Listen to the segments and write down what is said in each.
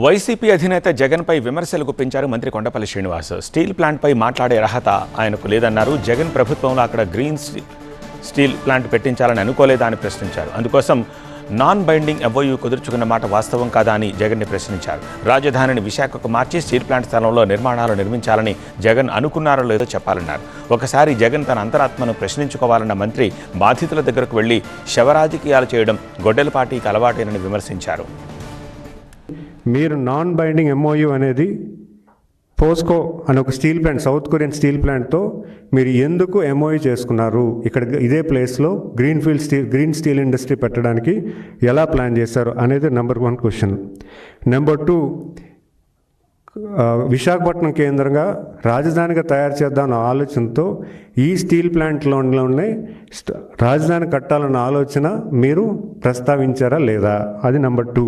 YCP అధినేత జగన్పై విమర్శలు గుప్పించారు మంత్రి కొండపల్లి శ్రీనివాస్. స్టీల్ ప్లాంట్పై మాట్లాడే అర్హత ఆయనకు లేదన్నారు. జగన్ ప్రభుత్వంలో అక్కడ గ్రీన్ స్టీల్ ప్లాంట్ పెట్టించాలని అనుకోలేదా అని ప్రశ్నించారు. అందుకోసం నాన్ బైండింగ్ ఎంఓయూ కుదుర్చుకున్న మాట వాస్తవం కాదా అని జగన్ని ప్రశ్నించారు. రాజధానిని విశాఖకు మార్చి స్టీల్ ప్లాంట్ స్థలంలో నిర్మాణాలు నిర్మించాలని జగన్ అనుకున్నారో లేదో చెప్పాలన్నారు. ఒకసారి జగన్ తన అంతరాత్మను ప్రశ్నించుకోవాలన్న మంత్రి బాధితుల దగ్గరకు వెళ్లి శవరాజకీయాలు చేయడం గొడ్డెల పార్టీకి అలవాటేనని విమర్శించారు. మీరు నాన్ బైండింగ్ ఎంఓయూ అనేది పోస్కో అనే ఒక steel plant, South Korean steel ప్లాంట్తో మీరు ఎందుకు ఎంఓయూ చేసుకున్నారు? ఇక్కడ ఇదే ప్లేస్లో గ్రీన్ స్టీల్ ఇండస్ట్రీ పెట్టడానికి ఎలా ప్లాన్ చేశారు అనేది నెంబర్ 1 క్వశ్చన్. నెంబర్ 2, విశాఖపట్నం కేంద్రంగా రాజధానిగా తయారు చేద్దామన్న ఆలోచనతో ఈ స్టీల్ ప్లాంట్లోనే రాజధాని కట్టాలన్న ఆలోచన మీరు ప్రస్తావించారా లేదా? అది నెంబర్ 2.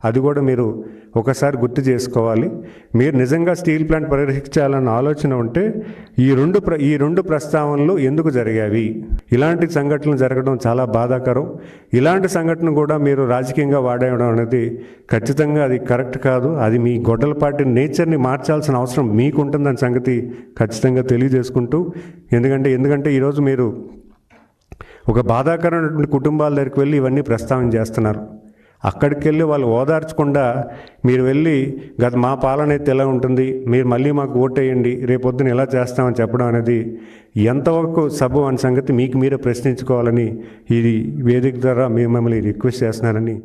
అది కూడా మీరు ఒకసారి గుర్తు చేసుకోవాలి. మీరు నిజంగా స్టీల్ ప్లాంట్ పరిరక్షించాలన్న ఆలోచన ఉంటే ఈ రెండు ప్రస్తావనలు ఎందుకు జరిగాయి? ఇలాంటి సంఘటనలు జరగడం చాలా బాధాకరం. ఇలాంటి సంఘటన కూడా మీరు రాజకీయంగా వాడేయడం అనేది ఖచ్చితంగా అది కరెక్ట్ కాదు. అది మీ గొడ్డల పార్టీ నేచర్ని మార్చాల్సిన అవసరం మీకు ఉంటుందన్న సంగతి ఖచ్చితంగా తెలియజేసుకుంటూ, ఎందుకంటే ఈరోజు మీరు ఒక బాధాకరమైనటువంటి కుటుంబాల దగ్గరికి వెళ్ళి ఇవన్నీ ప్రస్తావన చేస్తున్నారు. అక్కడికి వెళ్ళి వాళ్ళు ఓదార్చకుండా మీరు వెళ్ళి మా పాలన అయితే ఎలా ఉంటుంది, మీరు మళ్ళీ మాకు ఓటేయండి, రేపొద్దున ఎలా చేస్తామని చెప్పడం అనేది ఎంతవరకు సబబు అనే సంగతి మీకు మీరే ప్రశ్నించుకోవాలని ఈ వేదిక ద్వారా మిమ్మల్ని రిక్వెస్ట్ చేస్తున్నానని